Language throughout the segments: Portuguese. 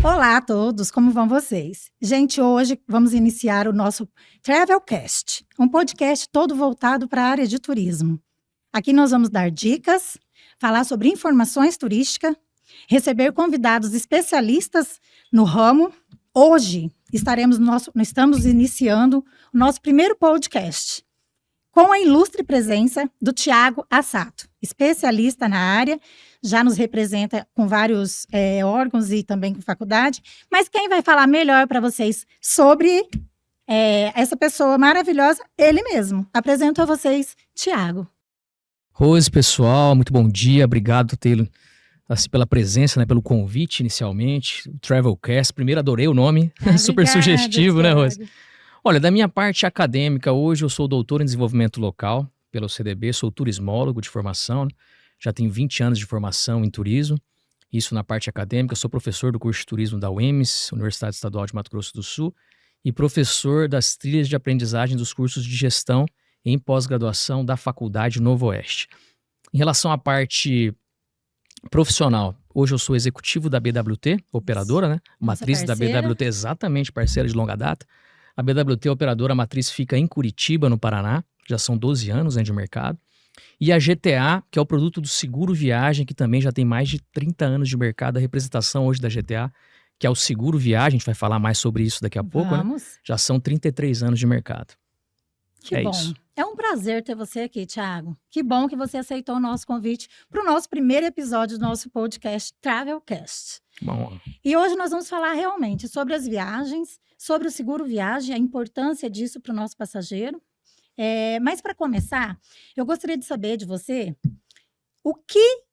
Olá a todos, como vão vocês? Gente, hoje vamos iniciar o nosso Travelcast, um podcast todo voltado para a área de turismo. Aqui nós vamos dar dicas, falar sobre informações turísticas, receber convidados especialistas no ramo. Hoje estamos iniciando o nosso primeiro podcast, com a ilustre presença do Thiago Assato, especialista na área, já nos representa com vários órgãos e também com faculdade, mas quem vai falar melhor para vocês sobre essa pessoa maravilhosa, ele mesmo. Apresento a vocês, Thiago. Rose, pessoal, muito bom dia, obrigado pela presença, né, pelo convite inicialmente, o Travelcast. Primeiro, adorei o nome, super sugestivo, né, Rose? Olha, da minha parte acadêmica, hoje eu sou doutor em desenvolvimento local pelo CDB, sou turismólogo de formação, né? Já tenho 20 anos de formação em turismo, isso na parte acadêmica. Eu sou professor do curso de turismo da UEMS, Universidade Estadual de Mato Grosso do Sul, e professor das trilhas de aprendizagem dos cursos de gestão em pós-graduação da Faculdade Novo Oeste. Em relação à parte profissional, hoje eu sou executivo da BWT, operadora, né? Matriz da BWT, exatamente, parceira de longa data. A BWT, operadora matriz, fica em Curitiba, no Paraná, já são 12 anos, né, de mercado. E a GTA, que é o produto do seguro viagem, que também já tem mais de 30 anos de mercado, a representação hoje da GTA, que é o seguro viagem, a gente vai falar mais sobre isso daqui a pouco, né? Já são 33 anos de mercado. Que bom. Isso. É um prazer ter você aqui, Thiago. Que bom que você aceitou o nosso convite para o nosso primeiro episódio do nosso podcast Travelcast. Bom. E hoje nós vamos falar realmente sobre as viagens, sobre o seguro viagem, a importância disso para o nosso passageiro. Mas para começar, eu gostaria de saber de você o que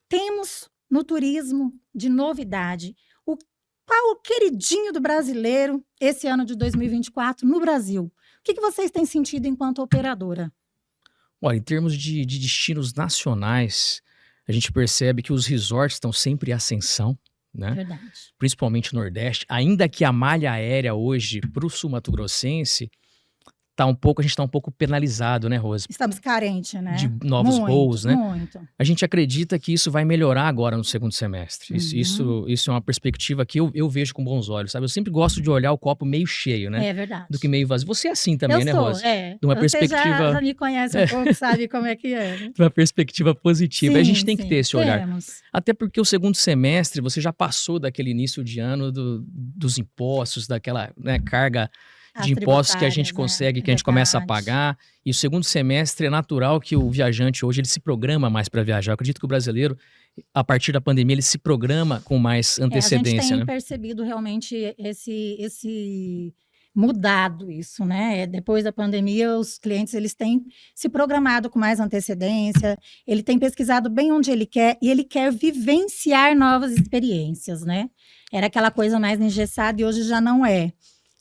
temos no turismo de novidade. Qual o queridinho do brasileiro esse ano de 2024 no Brasil? O que vocês têm sentido enquanto operadora? Olha, em termos de destinos nacionais, a gente percebe que os resorts estão sempre em ascensão, né? Verdade. Principalmente no Nordeste. Ainda que a malha aérea hoje para o sul mato-grossense a gente está um pouco penalizado, né, Rose? Estamos carentes, né? De novos voos, né? Muito. A gente acredita que isso vai melhorar agora no segundo semestre. Isso é uma perspectiva que eu vejo com bons olhos, sabe? Eu sempre gosto de olhar o copo meio cheio, né? É verdade. Do que meio vazio. Você é assim também, né, Rose? De uma perspectiva... já me conhece um pouco, sabe como é que é. Né? De uma perspectiva positiva. Sim, a gente tem que ter esse olhar. Temos. Até porque o segundo semestre, você já passou daquele início de ano dos impostos, daquela, né, carga de impostos que a gente consegue, que a gente começa a pagar. E o segundo semestre é natural que o viajante hoje ele se programa mais para viajar. Eu acredito que o brasileiro, a partir da pandemia, ele se programa com mais antecedência. A gente tem né? percebido realmente esse mudado isso, né? Depois da pandemia, os clientes eles têm se programado com mais antecedência, ele tem pesquisado bem onde ele quer e ele quer vivenciar novas experiências, né? Era aquela coisa mais engessada e hoje já não é.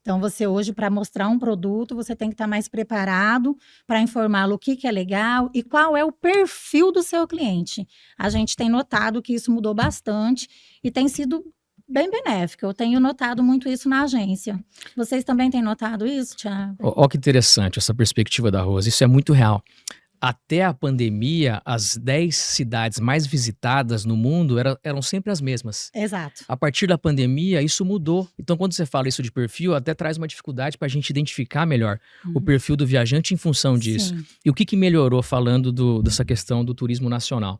Então, você hoje, para mostrar um produto, você tem que estar mais preparado para informá-lo o que é legal e qual é o perfil do seu cliente. A gente tem notado que isso mudou bastante e tem sido bem benéfico. Eu tenho notado muito isso na agência. Vocês também têm notado isso, Thiago? Olha que interessante essa perspectiva da Rose. Isso é muito real. Até a pandemia, as 10 cidades mais visitadas no mundo eram sempre as mesmas. Exato. A partir da pandemia, isso mudou. Então, quando você fala isso de perfil, até traz uma dificuldade para a gente identificar melhor o perfil do viajante em função disso. Sim. E o que melhorou falando dessa questão do turismo nacional?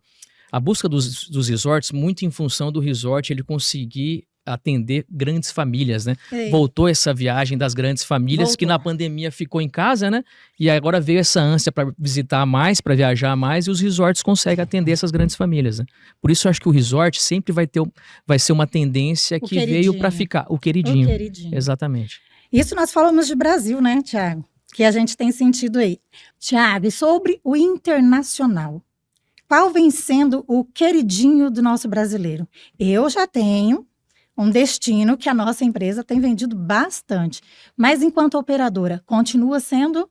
A busca dos resorts, muito em função do resort ele conseguir atender grandes famílias, né? Ei. Voltou essa viagem das grandes famílias que na pandemia ficou em casa, né? E agora veio essa ânsia para visitar mais, para viajar mais, e os resorts conseguem atender essas grandes famílias, né? Por isso eu acho que o resort sempre vai ser uma tendência que veio para ficar. O queridinho. Exatamente. Isso nós falamos de Brasil, né, Thiago? Que a gente tem sentido aí. Thiago, e sobre o internacional? Qual vem sendo o queridinho do nosso brasileiro? Eu já tenho um destino que a nossa empresa tem vendido bastante. Mas, enquanto operadora, continua sendo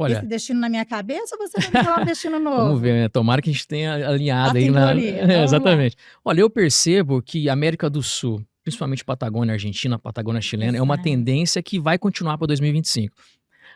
esse destino na minha cabeça ou você vai falar um destino novo? Vamos ver, né? Tomara que a gente tenha alinhado aí na... Exatamente. Olha, eu percebo que a América do Sul, principalmente Patagônia Argentina, Patagônia chilena, é uma tendência que vai continuar para 2025.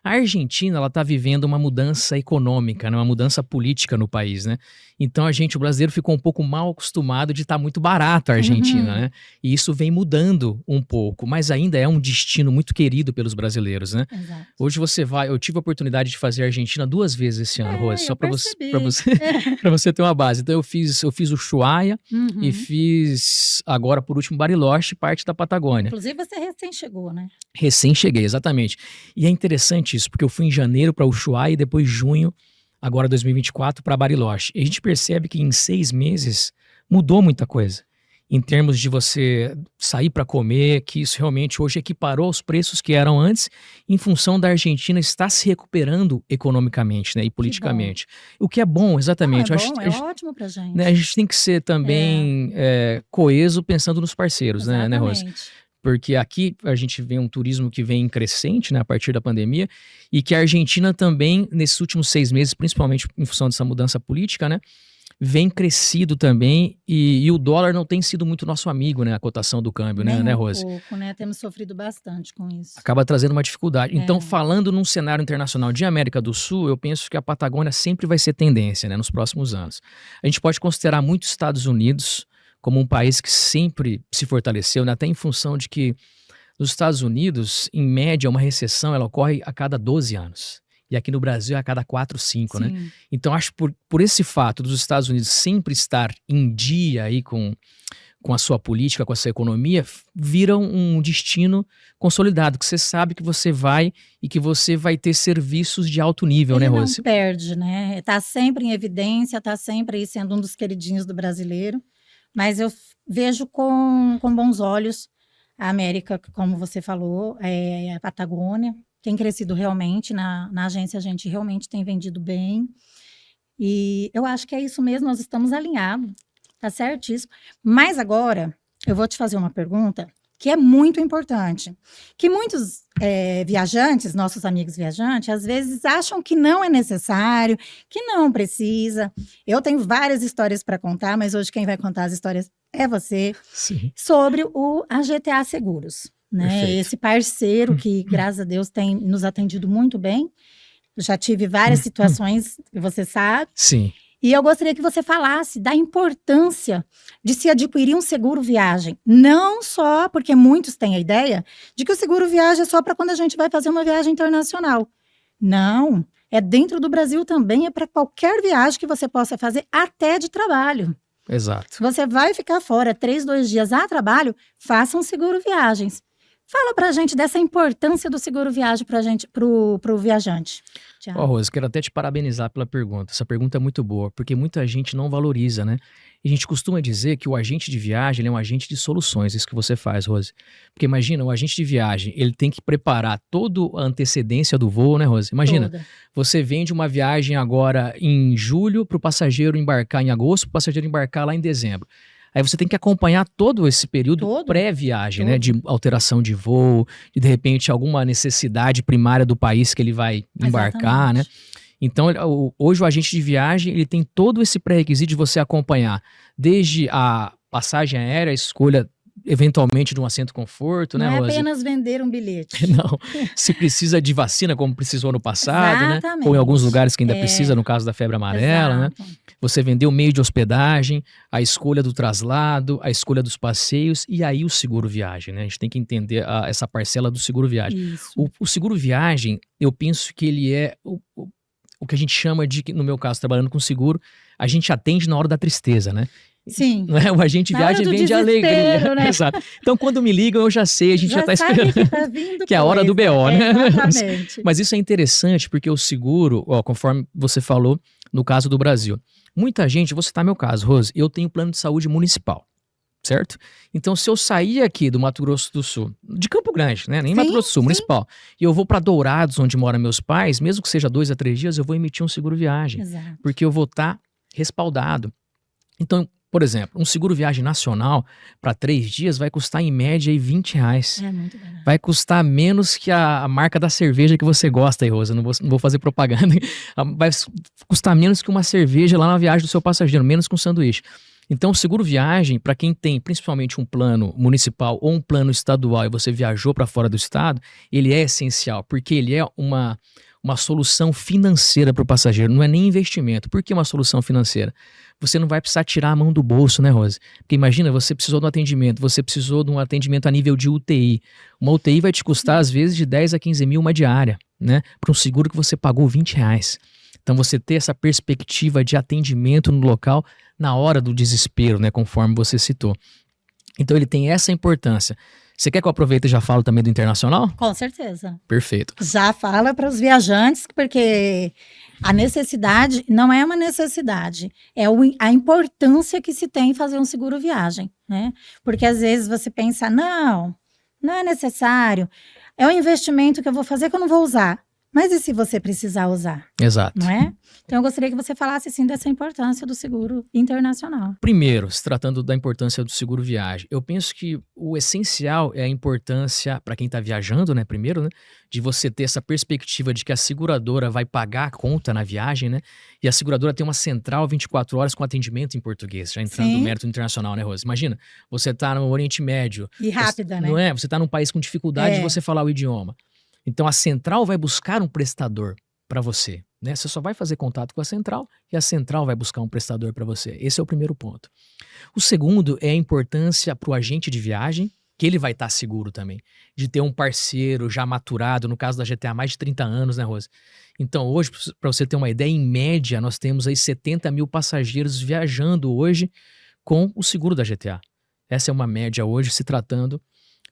A Argentina, ela tá vivendo uma mudança econômica, né? Uma mudança política no país, né? Então o brasileiro ficou um pouco mal acostumado de estar muito barato a Argentina, né? E isso vem mudando um pouco, mas ainda é um destino muito querido pelos brasileiros, né? Exato. Hoje eu tive a oportunidade de fazer a Argentina 2 vezes esse ano, Rose, só para você ter uma base. Então eu fiz o Ushuaia e fiz agora por último Bariloche, parte da Patagônia. Inclusive você recém chegou, né? Recém cheguei, exatamente. E é interessante isso, porque eu fui em janeiro para Ushuaia e depois junho, agora 2024, para Bariloche. E a gente percebe que em 6 meses mudou muita coisa. Em termos de você sair para comer, que isso realmente hoje equiparou aos preços que eram antes, em função da Argentina estar se recuperando economicamente, né, e politicamente. O que é bom, exatamente. Não, é bom, é ótimo pra gente. Né, a gente tem que ser também coeso pensando nos parceiros, né, Rose? Porque aqui a gente vê um turismo que vem crescente, né, a partir da pandemia, e que a Argentina também, nesses últimos 6 meses, principalmente em função dessa mudança política, né, vem crescido também, e o dólar não tem sido muito nosso amigo, né, a cotação do câmbio, né, Rose? Pouco, né, temos sofrido bastante com isso. Acaba trazendo uma dificuldade. Então, falando num cenário internacional de América do Sul, eu penso que a Patagônia sempre vai ser tendência, né, nos próximos anos. A gente pode considerar muito Estados Unidos como um país que sempre se fortaleceu, né? Até em função de que nos Estados Unidos, em média, uma recessão ela ocorre a cada 12 anos. E aqui no Brasil é a cada 4, 5, né? Então, acho que por esse fato dos Estados Unidos sempre estar em dia aí com a sua política, com a sua economia, viram um destino consolidado, que você sabe que você vai e que você vai ter serviços de alto nível, né, Rose? Não perde, né? Tá sempre em evidência, tá sempre aí sendo um dos queridinhos do brasileiro. Mas eu vejo com bons olhos a América, como você falou, a Patagônia, tem crescido realmente. Na agência a gente realmente tem vendido bem. E eu acho que é isso mesmo, nós estamos alinhados, tá certíssimo. Mas agora, eu vou te fazer uma pergunta que é muito importante. Que muitos viajantes, nossos amigos viajantes, às vezes acham que não é necessário, que não precisa. Eu tenho várias histórias para contar, mas hoje quem vai contar as histórias é você. Sim. Sobre a GTA Seguros, né? Perfeito. Esse parceiro que, graças a Deus, tem nos atendido muito bem. Eu já tive várias situações, você sabe. Sim. E eu gostaria que você falasse da importância de se adquirir um seguro viagem. Não só porque muitos têm a ideia de que o seguro viagem é só para quando a gente vai fazer uma viagem internacional. Não, é dentro do Brasil também, é para qualquer viagem que você possa fazer, até de trabalho. Exato. Você vai ficar fora 3, 2 dias a trabalho, faça um seguro viagens. Fala pra gente dessa importância do seguro viagem pro viajante. Rose, quero até te parabenizar pela pergunta. Essa pergunta é muito boa, porque muita gente não valoriza, né? E a gente costuma dizer que o agente de viagem ele é um agente de soluções, isso que você faz, Rose. Porque imagina, o agente de viagem, ele tem que preparar toda a antecedência do voo, né, Rose? Imagina, você vende uma viagem agora em julho para o passageiro embarcar em agosto, para o passageiro embarcar lá em dezembro. Aí você tem que acompanhar todo esse período pré-viagem, né? De alteração de voo, de repente alguma necessidade primária do país que ele vai embarcar, né? Então, hoje o agente de viagem, ele tem todo esse pré-requisito de você acompanhar desde a passagem aérea, a escolha eventualmente de um assento conforto, né, Rose? Não é apenas vender um bilhete. Não, se precisa de vacina, como precisou no passado, né? Ou em alguns lugares que ainda precisa, no caso da febre amarela, né? Você vender o meio de hospedagem, a escolha do traslado, a escolha dos passeios e aí o seguro viagem, né? A gente tem que entender essa parcela do seguro viagem. O seguro viagem, eu penso que ele é o que a gente chama de, no meu caso, trabalhando com seguro, a gente atende na hora da tristeza, né? Sim. Não é? O agente viagem vem de alegria. Né? Exato. Então, quando me ligam, eu já sei, a gente já está esperando. Que, tá vindo que é a hora do BO, né? Exatamente. Mas isso é interessante, porque o seguro, conforme você falou, no caso do Brasil, muita gente, vou citar meu caso, Rose, eu tenho plano de saúde municipal, certo? Então, se eu sair aqui do Mato Grosso do Sul, de Campo Grande, né? Nem Mato Grosso do Sul, municipal, e eu vou para Dourados, onde moram meus pais, mesmo que seja 2 a 3 dias, eu vou emitir um seguro viagem. Exato. Porque eu vou estar respaldado. Então, por exemplo, um seguro viagem nacional para 3 dias vai custar em média aí R$20. É muito barato. Vai custar menos que a marca da cerveja que você gosta aí, Rosa. Não vou fazer propaganda. Vai custar menos que uma cerveja lá na viagem do seu passageiro, menos que um sanduíche. Então, o seguro viagem, para quem tem principalmente um plano municipal ou um plano estadual e você viajou para fora do estado, ele é essencial, porque ele é uma solução financeira para o passageiro, não é nem investimento. Por que uma solução financeira? Você não vai precisar tirar a mão do bolso, né, Rose? Porque imagina, você precisou de um atendimento, você precisou de um atendimento a nível de UTI. Uma UTI vai te custar, às vezes, de 10 a 15 mil uma diária, né? Para um seguro que você pagou R$20. Então, você ter essa perspectiva de atendimento no local na hora do desespero, né, conforme você citou. Então, ele tem essa importância. Você quer que eu aproveite e já falo também do internacional? Com certeza. Perfeito. Já fala para os viajantes, porque a necessidade não é uma necessidade, é a importância que se tem em fazer um seguro viagem, né? Porque às vezes você pensa, não é necessário, é um investimento que eu vou fazer que eu não vou usar. Mas e se você precisar usar? Exato. Não é? Então, eu gostaria que você falasse, sim, dessa importância do seguro internacional. Primeiro, se tratando da importância do seguro viagem, eu penso que o essencial é a importância, para quem está viajando, né, primeiro, né, de você ter essa perspectiva de que a seguradora vai pagar a conta na viagem, né, e a seguradora tem uma central 24 horas com atendimento em português, já entrando no mérito internacional, né, Rose? Imagina, você está no Oriente Médio. E rápida, né? Não é? Você está num país com dificuldade de você falar o idioma. Então, a central vai buscar um prestador para você, né? Você só vai fazer contato com a central e a central vai buscar um prestador para você. Esse é o primeiro ponto. O segundo é a importância para o agente de viagem, que ele vai estar seguro também, de ter um parceiro já maturado, no caso da GTA, há mais de 30 anos, né, Rose? Então, hoje, para você ter uma ideia, em média, nós temos aí 70 mil passageiros viajando hoje com o seguro da GTA. Essa é uma média hoje, se tratando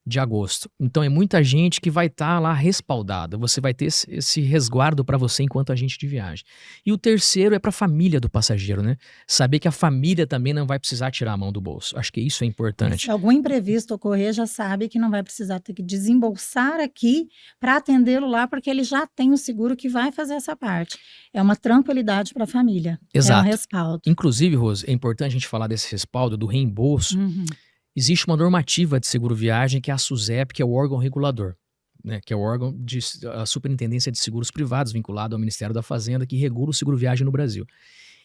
de agosto. Então é muita gente que vai estar lá respaldada. Você vai ter esse resguardo para você enquanto agente de viagem. E o terceiro é para a família do passageiro, né? Saber que a família também não vai precisar tirar a mão do bolso. Acho que isso é importante. Se algum imprevisto ocorrer, já sabe que não vai precisar ter que desembolsar aqui para atendê-lo lá, porque ele já tem o seguro que vai fazer essa parte. É uma tranquilidade para a família. Exato. É um respaldo. Inclusive, Rose, é importante a gente falar desse respaldo, do reembolso. Existe uma normativa de seguro viagem que é a SUSEP, que é o órgão regulador, né, que é o órgão de a Superintendência de Seguros Privados, vinculado ao Ministério da Fazenda, que regula o seguro viagem no Brasil.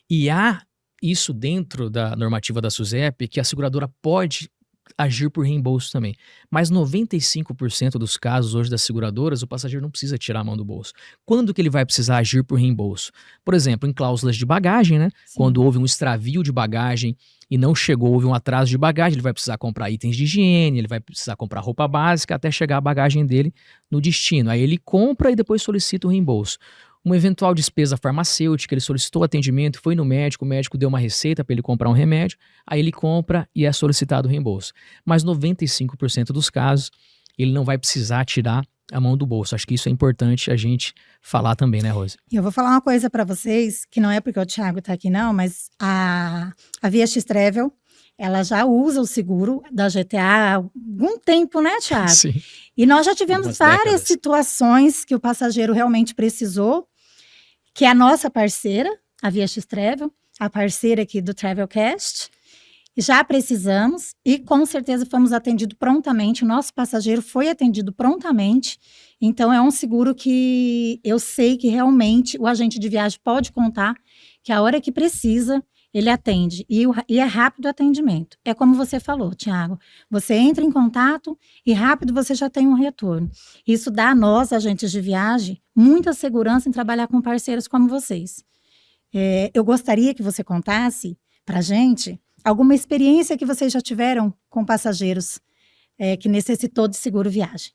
E há isso dentro da normativa da SUSEP, que a seguradora pode agir por reembolso também. Mas 95% dos casos hoje das seguradoras, o passageiro não precisa tirar a mão do bolso. Quando que ele vai precisar agir por reembolso? Por exemplo, em cláusulas de bagagem, né? Sim. Quando houve um extravio de bagagem e não chegou, houve um atraso de bagagem, ele vai precisar comprar itens de higiene, ele vai precisar comprar roupa básica até chegar a bagagem dele no destino. Aí ele compra e depois solicita o reembolso. Uma eventual despesa farmacêutica, ele solicitou atendimento, foi no médico, o médico deu uma receita para ele comprar um remédio, aí ele compra e é solicitado o reembolso. Mas 95% dos casos, ele não vai precisar tirar a mão do bolso. Acho que isso é importante a gente falar também, né, Rose? Eu vou falar uma coisa para vocês, que não é porque o Thiago está aqui não, mas a Via X Travel, ela já usa o seguro da GTA há algum tempo, né, Thiago? Sim. E nós já tivemos várias situações que o passageiro realmente precisou, que é a nossa parceira, a Via X Travel, a parceira aqui do Travelcast. Já precisamos e com certeza fomos atendidos prontamente, o nosso passageiro foi atendido prontamente. Então é um seguro que eu sei que realmente o agente de viagem pode contar que a hora que precisa, ele atende. E é rápido o atendimento. É como você falou, Thiago. Você entra em contato e rápido você já tem um retorno. Isso dá a nós, agentes de viagem, muita segurança em trabalhar com parceiros como vocês. Eu gostaria que você contasse para a gente alguma experiência que vocês já tiveram com passageiros que necessitou de seguro viagem.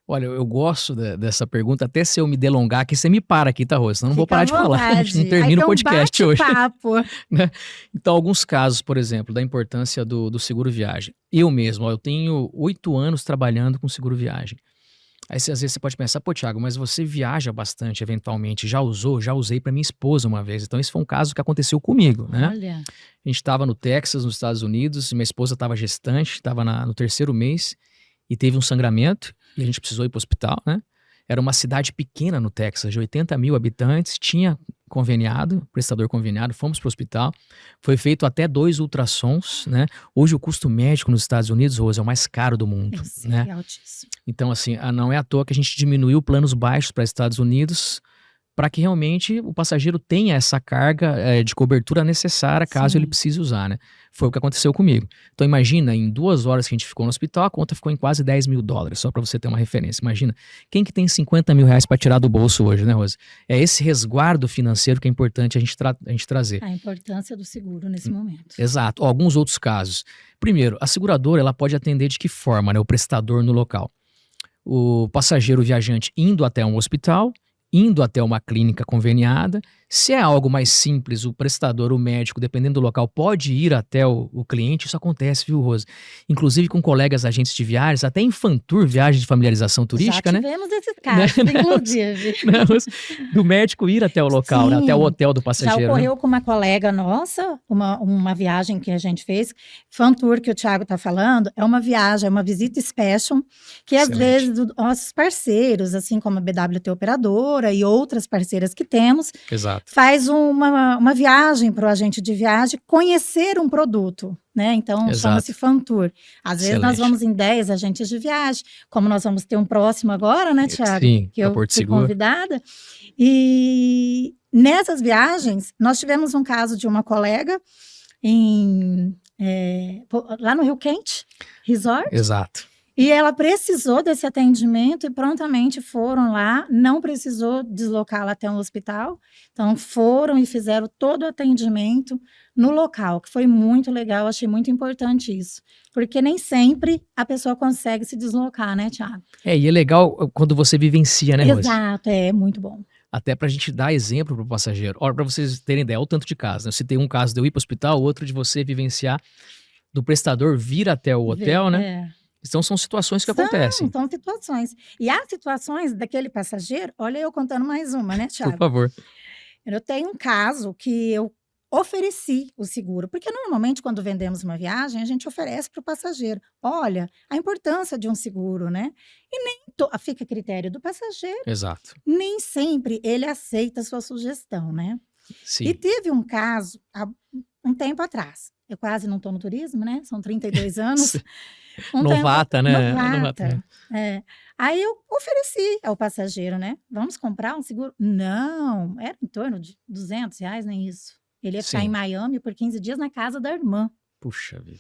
Olha, eu gosto dessa pergunta, até se eu me delongar, que você me para aqui, tá, Rose? Senão eu não vou parar de falar, a gente não termina o podcast hoje. Né? Então, alguns casos, por exemplo, da importância do seguro viagem. Eu mesmo, eu tenho 8 anos trabalhando com seguro viagem. Aí, às vezes, você pode pensar, pô, Thiago, mas você viaja bastante, eventualmente. Já usou? Já usei para minha esposa uma vez. Então, esse foi um caso que aconteceu comigo, né? Olha. A gente estava no Texas, nos Estados Unidos, minha esposa estava gestante, estava no 3º mês, e teve um sangramento, e a gente precisou ir para o hospital, né? Era uma cidade pequena no Texas, de 80 mil habitantes, tinha conveniado, prestador conveniado, fomos para o hospital, foi feito até 2 ultrassons, né? Hoje o custo médico nos Estados Unidos, Rose, é o mais caro do mundo, né? É altíssimo. Então, assim, não é à toa que a gente diminuiu planos baixos para Estados Unidos para que realmente o passageiro tenha essa carga de cobertura necessária caso ele precise usar, né? Foi o que aconteceu comigo. Então imagina, em 2 horas que a gente ficou no hospital, a conta ficou em quase $10 mil, só para você ter uma referência. Imagina, quem que tem $50 mil para tirar do bolso hoje, né, Rose? É esse resguardo financeiro que é importante a gente trazer. A importância do seguro nesse momento. Exato. Alguns outros casos. Primeiro, a seguradora ela pode atender de que forma, né? O prestador no local. O passageiro viajante indo até um hospital, indo até uma clínica conveniada. Se é algo mais simples, o prestador, o médico, dependendo do local, pode ir até o cliente. Isso acontece, viu, Rose? Inclusive com colegas agentes de viagens, até em Fantour, viagem de familiarização turística, né? Já tivemos esses casos, inclusive. Né, do médico ir até o local, né? Até o hotel do passageiro. Já ocorreu com uma colega nossa, uma viagem que a gente fez. Fantour, que o Thiago está falando, é uma viagem, é uma visita special, que às vezes os nossos parceiros, assim como a BWT Operadora e outras parceiras que temos, Exato. Faz uma viagem para o agente de viagem conhecer um produto, né? Então, chama-se Fantour. Às vezes nós vamos em 10 agentes de viagem, como nós vamos ter um próximo agora, né, Thiago? Sim, que eu fui convidada. E nessas viagens, nós tivemos um caso de uma colega lá no Rio Quente Resort. Exato. E ela precisou desse atendimento e prontamente foram lá, não precisou deslocá-la até um hospital. Então, foram e fizeram todo o atendimento no local, que foi muito legal, achei muito importante isso. Porque nem sempre a pessoa consegue se deslocar, né, Thiago? E é legal quando você vivencia, né, Rose? Exato, é muito bom. Até pra gente dar exemplo pro passageiro. Olha, pra vocês terem ideia, olha o tanto de casos, né? Eu citei um caso de eu ir pro hospital, outro de você vivenciar, do prestador vir até o hotel, né? Então, são situações que acontecem. São situações. E há situações daquele passageiro, olha eu contando mais uma, né, Thiago? Por favor. Eu tenho um caso que eu ofereci o seguro, porque normalmente quando vendemos uma viagem, a gente oferece para o passageiro. Olha, a importância de um seguro, né? E nem fica a critério do passageiro. Exato. Nem sempre ele aceita a sua sugestão, né? Sim. E teve um caso, há um tempo atrás. Eu quase não estou no turismo, né? São 32 anos. Novata, né? Novata. Aí eu ofereci ao passageiro, né? Vamos comprar um seguro? Não, era em torno de R$200, nem isso. Ele ia ficar em Miami por 15 dias na casa da irmã. Puxa vida.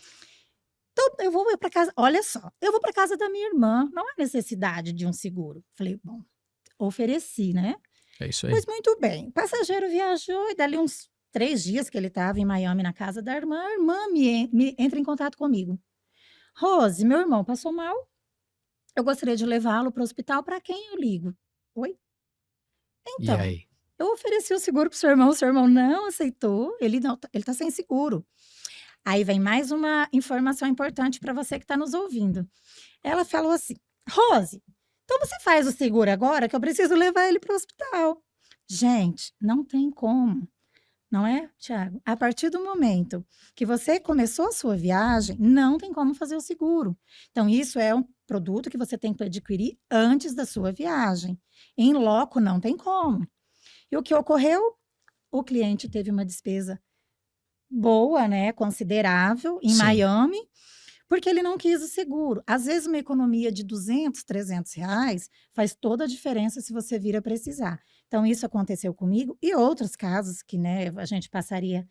Então, eu vou para casa, olha só, eu vou para casa da minha irmã, não há necessidade de um seguro. Falei, bom, ofereci, né? É isso aí. Pois muito bem, o passageiro viajou e dali uns 3 dias que ele estava em Miami na casa da irmã, a irmã me entra em contato comigo. Rose, meu irmão passou mal, eu gostaria de levá-lo para o hospital, para quem eu ligo? Oi? Então, e aí? Eu ofereci o seguro para o seu irmão não aceitou, ele está sem seguro. Aí vem mais uma informação importante para você que está nos ouvindo. Ela falou assim, Rose, então você faz o seguro agora que eu preciso levar ele para o hospital. Gente, não tem como. Não é, Thiago? A partir do momento que você começou a sua viagem, não tem como fazer o seguro. Então, isso é um produto que você tem que adquirir antes da sua viagem. Em loco, não tem como. E o que ocorreu? O cliente teve uma despesa boa, né, considerável, em Miami, porque ele não quis o seguro. Às vezes, uma economia de R$200, R$300 faz toda a diferença se você vir a precisar. Então, isso aconteceu comigo e outros casos que, né, a gente passaria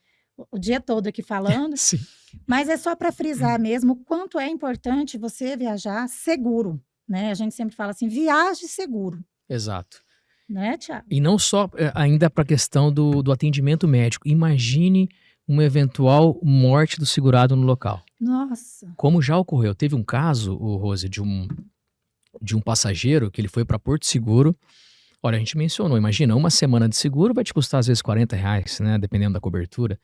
o dia todo aqui falando. Sim. Mas é só para frisar mesmo o quanto é importante você viajar seguro, né? A gente sempre fala assim, viaje seguro. Exato. Não é, Thiago? E não só ainda para a questão do atendimento médico. Imagine uma eventual morte do segurado no local. Nossa. Como já ocorreu. Teve um caso, Rose, de um passageiro que ele foi para Porto Seguro. Olha, a gente mencionou, imagina, uma semana de seguro vai te custar às vezes R$40, né, dependendo da cobertura.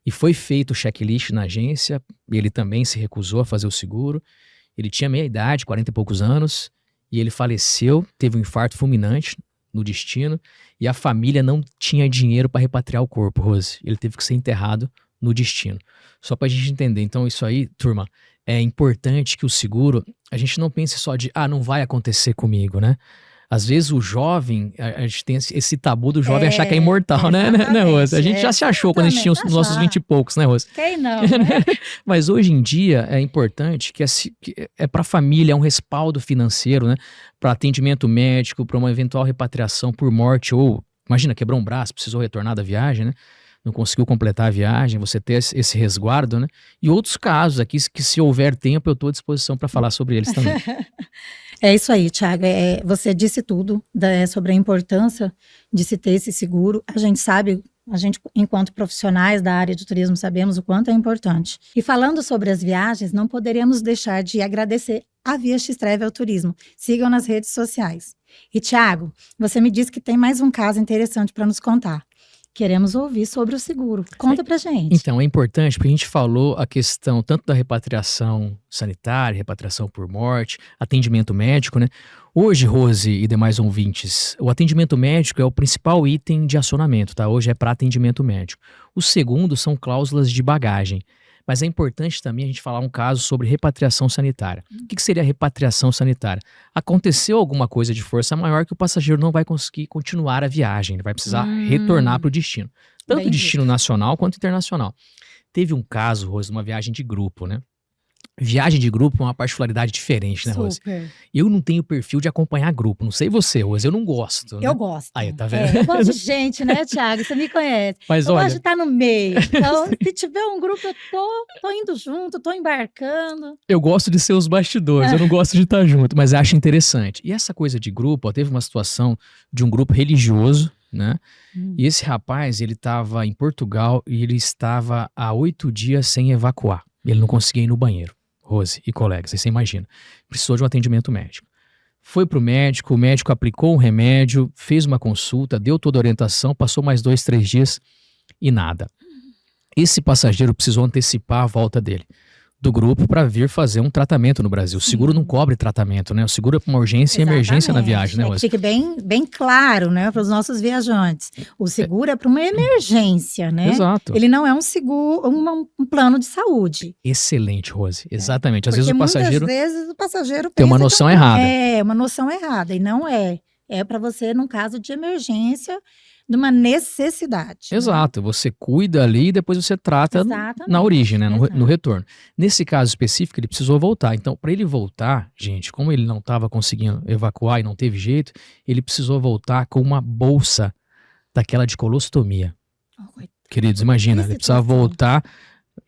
E foi feito o checklist na agência, ele também se recusou a fazer o seguro. Ele tinha meia idade, 40 e poucos anos, e ele faleceu, teve um infarto fulminante no destino, e a família não tinha dinheiro para repatriar o corpo, Rose. Ele teve que ser enterrado no destino. Só para a gente entender, então isso aí, turma, é importante que o seguro, a gente não pense só de, não vai acontecer comigo, né? Às vezes o jovem, a gente tem esse tabu do jovem achar que é imortal, né, Rose? A gente já se achou quando a gente tinha os nossos 20 e poucos, né, Rose? Quem não, né? Mas hoje em dia é importante que é para a família, é um respaldo financeiro, né? Para atendimento médico, para uma eventual repatriação por morte ou imagina, quebrou um braço, precisou retornar da viagem, né? Não conseguiu completar a viagem, você ter esse resguardo, né? E outros casos aqui que se houver tempo eu estou à disposição para falar sobre eles também. É isso aí, Thiago. Você disse tudo sobre a importância de se ter esse seguro. A gente sabe, enquanto profissionais da área de turismo, sabemos o quanto é importante. E falando sobre as viagens, não poderíamos deixar de agradecer a Via X Travel Turismo. Sigam nas redes sociais. E, Thiago, você me disse que tem mais um caso interessante para nos contar. Queremos ouvir sobre o seguro. Conta pra gente. Então, é importante, porque a gente falou a questão tanto da repatriação sanitária, repatriação por morte, atendimento médico, né? Hoje, Rose e demais ouvintes, o atendimento médico é o principal item de acionamento, tá? Hoje é para atendimento médico. O segundo são cláusulas de bagagem. Mas é importante também a gente falar um caso sobre repatriação sanitária. O que seria repatriação sanitária? Aconteceu alguma coisa de força maior que o passageiro não vai conseguir continuar a viagem, ele vai precisar retornar para o destino. Tanto Bem destino dito. nacional quanto internacional. Teve um caso, Rose, de uma viagem de grupo, né? Viagem de grupo é uma particularidade diferente, né, Rose? Super. Eu não tenho perfil de acompanhar grupo, não sei você, Rose, eu não gosto. Né? Eu gosto. Aí, tá vendo? Eu gosto de gente, né, Thiago? Você me conhece. Mas eu olha, gosto de estar no meio. Então, se tiver um grupo, eu tô indo junto, tô embarcando. eu gosto de ser os bastidores, eu não gosto de estar junto, mas acho interessante. E essa coisa de grupo, ó, teve uma situação de um grupo religioso, né? E esse rapaz, ele estava em Portugal e ele estava há 8 dias sem evacuar. Ele não conseguia ir no banheiro. Rose e colegas, aí você imagina. Precisou de um atendimento médico. Foi pro médico, o médico aplicou um remédio, fez uma consulta, deu toda a orientação, passou mais 2, 3 dias e nada. Esse passageiro precisou antecipar a volta dele do grupo para vir fazer um tratamento no Brasil. O seguro não cobre tratamento, né? O seguro é para uma urgência e emergência na viagem, né, Que Rose? fique bem claro, né, para os nossos viajantes. O seguro é para uma emergência, né? Exato. Ele não é um seguro, um plano de saúde. Excelente, Rose. Exatamente. Às vezes Porque o passageiro muitas vezes o passageiro tem uma pensa noção que errada. É, uma noção errada, e não é. É para você, num caso de emergência, de uma necessidade. né? Exato, você cuida ali e depois você trata Exatamente, na origem, né, no exato. retorno. Nesse caso específico, ele precisou voltar. Então, para ele voltar, gente, como ele não estava conseguindo evacuar e não teve jeito, ele precisou voltar com uma bolsa daquela de colostomia. Oh, coitado. Queridos, imagina, Que ele precisava situação. voltar.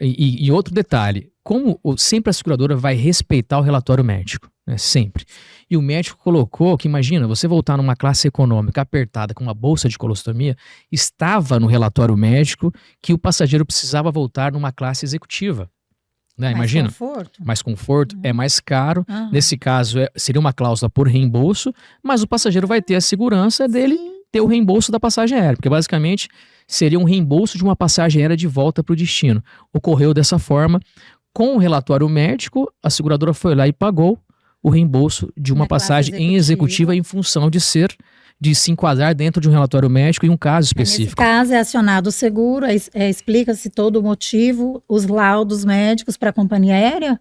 E outro detalhe, como sempre a seguradora vai respeitar o relatório médico, né? Sempre. E o médico colocou que, imagina, você voltar numa classe econômica apertada com uma bolsa de colostomia, estava no relatório médico que o passageiro precisava voltar numa classe executiva. Né? Mais Imagina, conforto. mais conforto, é mais caro. Aham. Nesse caso, seria uma cláusula por reembolso, mas o passageiro vai ter a segurança dele Sim. ter o reembolso da passagem aérea, porque basicamente seria um reembolso de uma passagem aérea de volta para o destino. Ocorreu dessa forma, com o relatório médico, a seguradora foi lá e pagou o reembolso de uma Na classe passagem em executiva em função de se enquadrar dentro de um relatório médico em um caso Nesse específico. caso, é acionado o seguro, explica-se todo o motivo, os laudos médicos para a companhia aérea?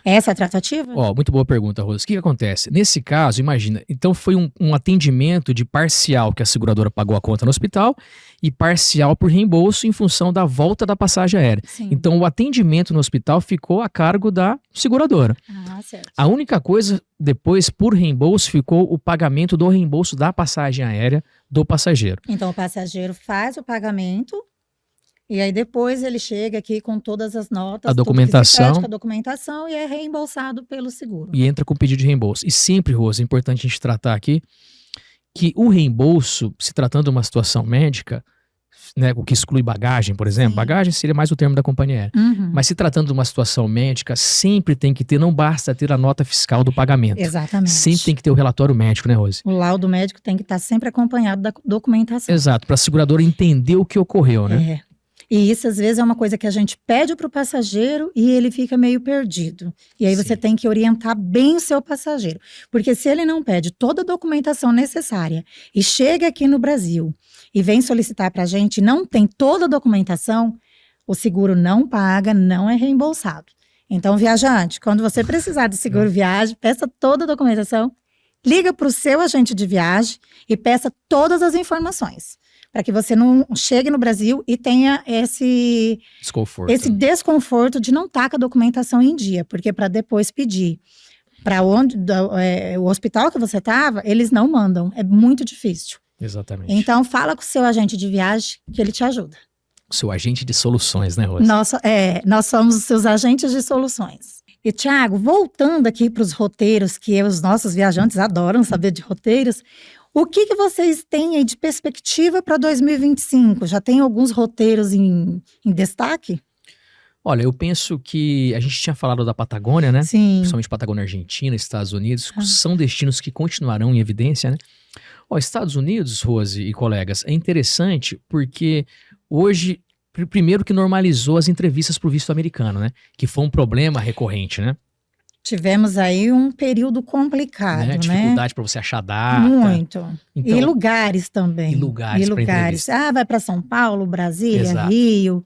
Essa é a tratativa? Ó, muito boa pergunta, Rosa. O que acontece? Nesse caso, imagina, então foi um atendimento de parcial que a seguradora pagou a conta no hospital e parcial por reembolso em função da volta da passagem aérea. Sim. Então o atendimento no hospital ficou a cargo da seguradora. Ah, certo. A única coisa depois, por reembolso, ficou o pagamento do reembolso da passagem aérea do passageiro. Então, o passageiro faz o pagamento e aí depois ele chega aqui com todas as notas, A tudo que se documentação. pede com a documentação e é reembolsado pelo seguro. E entra com pedido de reembolso. E sempre, Rosa, é importante a gente tratar aqui que o reembolso, se tratando de uma situação médica, né, o que exclui bagagem, por exemplo, Sim. bagagem seria mais o termo da companhia aérea. Uhum. Mas se tratando de uma situação médica, sempre tem que ter, não basta ter a nota fiscal do pagamento. Exatamente. Sempre tem que ter o relatório médico, né, Rose? O laudo médico tem que estar sempre acompanhado da documentação. Exato, para a seguradora entender o que ocorreu, né? É. E isso, às vezes, é uma coisa que a gente pede para o passageiro e ele fica meio perdido. E aí você Sim. tem que orientar bem o seu passageiro. Porque se ele não pede toda a documentação necessária e chega aqui no Brasil e vem solicitar para a gente e não tem toda a documentação, o seguro não paga, não é reembolsado. Então, viajante, quando você precisar de seguro viagem, peça toda a documentação, liga para o seu agente de viagem e peça todas as informações. Para que você não chegue no Brasil e tenha esse desconforto de não estar com a documentação em dia, porque para depois pedir para onde o hospital que você estava, eles não mandam, é muito difícil. Exatamente. Então, fala com o seu agente de viagem que ele te ajuda. O seu agente de soluções, né, Rose? Nós somos os seus agentes de soluções. E, Thiago, voltando aqui para os roteiros, que os nossos viajantes adoram saber de roteiros, o que vocês têm aí de perspectiva para 2025? Já tem alguns roteiros em destaque? Olha, eu penso que a gente tinha falado da Patagônia, né? Sim. Principalmente Patagônia Argentina, Estados Unidos, são destinos que continuarão em evidência, né? Estados Unidos, Rose e colegas, é interessante porque hoje, primeiro que normalizou as entrevistas para o visto americano, né? Que foi um problema recorrente, né? Tivemos aí um período complicado, né? Dificuldade para você achar data. Muito. Então, e lugares também. E lugares. Vai para São Paulo, Brasília, Exato. Rio.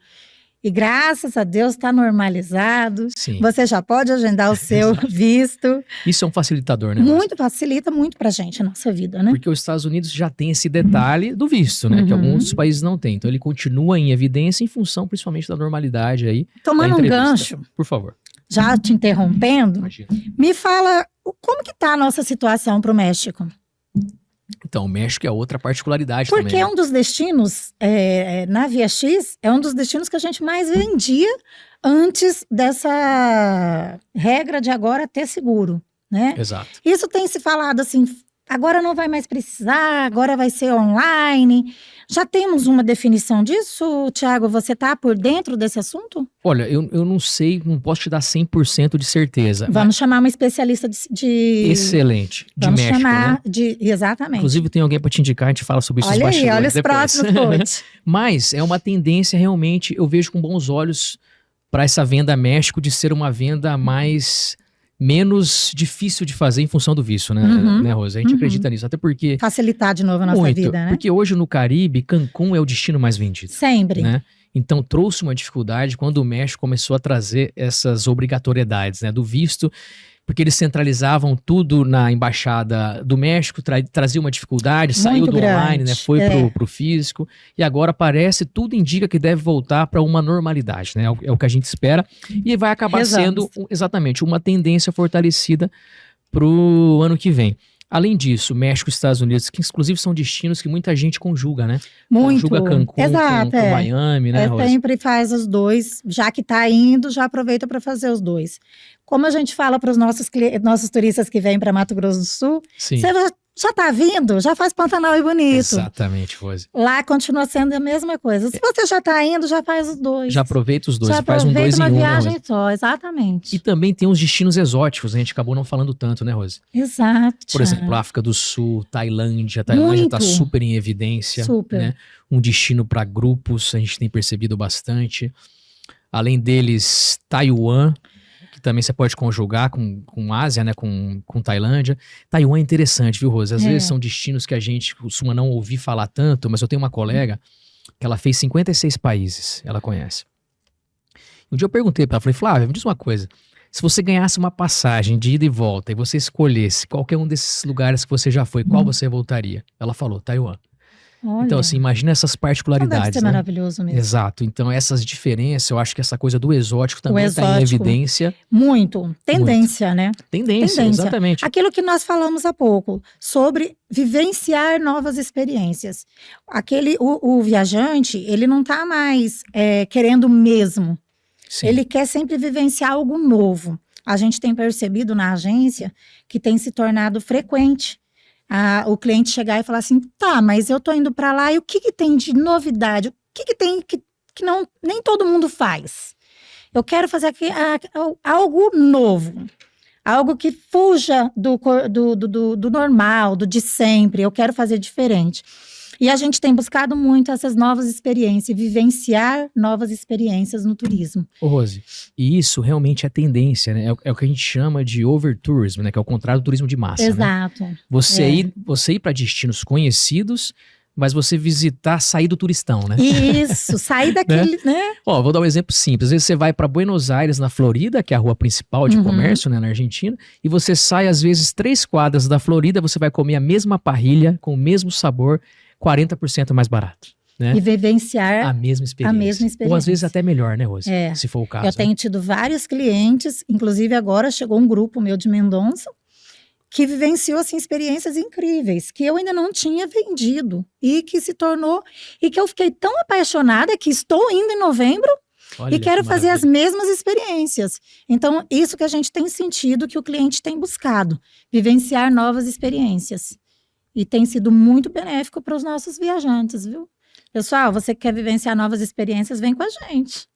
E graças a Deus está normalizado. Sim. Você já pode agendar o seu visto. Isso é um facilitador, né? Facilita muito pra gente a nossa vida, né? Porque os Estados Unidos já tem esse detalhe do visto, né? Que alguns outros países não têm. Então ele continua em evidência em função principalmente da normalidade aí. Tomando um gancho. Por favor. Já te interrompendo, Imagina. Me fala como que tá a nossa situação pro México? Então, o México é outra particularidade Porque também. é um dos destinos, na Via X, é um dos destinos que a gente mais vendia antes dessa regra de agora ter seguro, né? Exato. Isso tem se falado assim, agora não vai mais precisar, agora vai ser online. Já temos uma definição disso, Thiago? Você está por dentro desse assunto? Olha, eu não sei, não posso te dar 100% de certeza. Vamos chamar uma especialista de... Excelente. De Vamos México, chamar né? Exatamente. Inclusive tem alguém para te indicar, a gente fala sobre isso nos bastidores. Olha os depois. próximos posts. Mas é uma tendência realmente, eu vejo com bons olhos para essa venda México de ser uma venda menos difícil de fazer em função do visto, né, Rosa? A gente acredita nisso, até porque... Facilitar de novo a nossa vida, né? Porque hoje no Caribe, Cancún é o destino mais vendido. Sempre. Né? Então trouxe uma dificuldade quando o México começou a trazer essas obrigatoriedades, né, do visto, porque eles centralizavam tudo na embaixada do México, trazia uma dificuldade, saiu do online, né, foi pro físico, e agora tudo indica que deve voltar para uma normalidade, né, é o que a gente espera, e vai acabar sendo exatamente uma tendência fortalecida pro ano que vem. Além disso, México e Estados Unidos, que inclusive são destinos que muita gente conjuga, né? Muito. Conjuga Cancún com Miami, né, Rosa? Sempre faz os dois, já que está indo, já aproveita para fazer os dois. Como a gente fala para os nossos turistas que vêm para Mato Grosso do Sul, Sim. Você já está vindo, já faz Pantanal e Bonito. Exatamente, Rosa. Lá continua sendo a mesma coisa. Se você já está indo, já faz os dois. Já aproveita os dois, já faz um dois em um. uma viagem né, só, exatamente. E também tem os destinos exóticos, a gente acabou não falando tanto, né, Rosa? Exato. Por exemplo, África do Sul, Tailândia. Tailândia está super em evidência. Super. Né? Um destino para grupos, a gente tem percebido bastante. Além deles, Taiwan, que também você pode conjugar com Ásia, né, com Tailândia. Taiwan é interessante, viu, Rosa? Às vezes são destinos que a gente costuma não ouvir falar tanto, mas eu tenho uma colega que ela fez 56 países, ela conhece. Um dia eu perguntei para ela, falei, Flávia, me diz uma coisa, se você ganhasse uma passagem de ida e volta e você escolhesse qualquer um desses lugares que você já foi, qual você voltaria? Ela falou, Taiwan. Olha, então, assim, imagina essas particularidades. Deve ser maravilhoso mesmo. Exato. Então, essas diferenças, eu acho que essa coisa do exótico também está em evidência. Muito. Tendência, né? Tendência, exatamente. Aquilo que nós falamos há pouco, sobre vivenciar novas experiências. O viajante, ele não está mais querendo mesmo. Sim. Ele quer sempre vivenciar algo novo. A gente tem percebido na agência que tem se tornado frequente o cliente chegar e falar assim, tá, mas eu tô indo para lá e o que tem de novidade? O que tem que nem todo mundo faz? Eu quero fazer aqui algo novo, algo que fuja do normal, do de sempre, eu quero fazer diferente. E a gente tem buscado muito essas novas experiências, vivenciar novas experiências no turismo. Ô, Rose, e isso realmente é tendência, né? É o que a gente chama de overtourism, né? Que é o contrário do turismo de massa. Exato. Né? Você ir para destinos conhecidos, mas você sair do turistão, né? Isso, sair daquele, né? Ó, vou dar um exemplo simples. Às vezes você vai para Buenos Aires, na Florida, que é a rua principal de comércio, né, na Argentina, e você sai, às vezes, 3 quadras da Florida, você vai comer a mesma parrilha, com o mesmo sabor, 40% mais barato. Né? E vivenciar a mesma experiência. Ou às vezes até melhor, né, Rose? Se for o caso. Eu tenho tido vários clientes, inclusive agora chegou um grupo meu de Mendonça, que vivenciou assim, experiências incríveis, que eu ainda não tinha vendido e que se tornou, e que eu fiquei tão apaixonada que estou indo em novembro e quero fazer as mesmas experiências. Então, isso que a gente tem sentido que o cliente tem buscado, vivenciar novas experiências. E tem sido muito benéfico para os nossos viajantes, viu? Pessoal, você que quer vivenciar novas experiências, vem com a gente.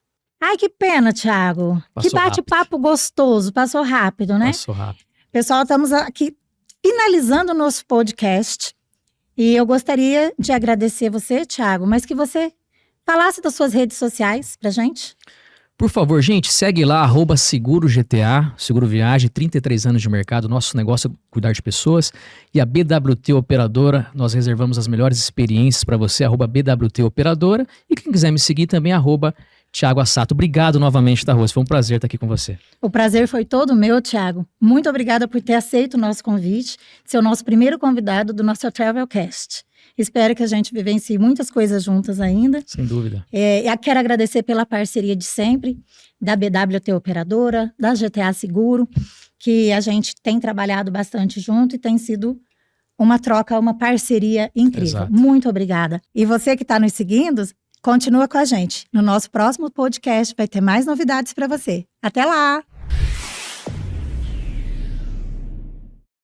Ai, que pena, Thiago. Que bate-papo gostoso, passou rápido, né? Passou rápido. Pessoal, estamos aqui finalizando o nosso podcast. E eu gostaria de agradecer você, Thiago, mas que você falasse das suas redes sociais pra gente. Por favor, gente, segue lá, @SeguroGTA, Seguro Viagem, 33 anos de mercado, nosso negócio é cuidar de pessoas. E a BWT Operadora, nós reservamos as melhores experiências para você, @BWT Operadora. E quem quiser me seguir também, @Thiago Assato. Obrigado novamente, tá, Rose? Foi um prazer estar aqui com você. O prazer foi todo meu, Thiago. Muito obrigada por ter aceito o nosso convite, de ser o nosso primeiro convidado do nosso Travelcast. Espero que a gente vivencie muitas coisas juntas ainda. Sem dúvida. Eu quero agradecer pela parceria de sempre, da BWT Operadora, da GTA Seguro, que a gente tem trabalhado bastante junto e tem sido uma troca, uma parceria incrível. Exato. Muito obrigada. E você que está nos seguindo, continua com a gente. No nosso próximo podcast vai ter mais novidades para você. Até lá!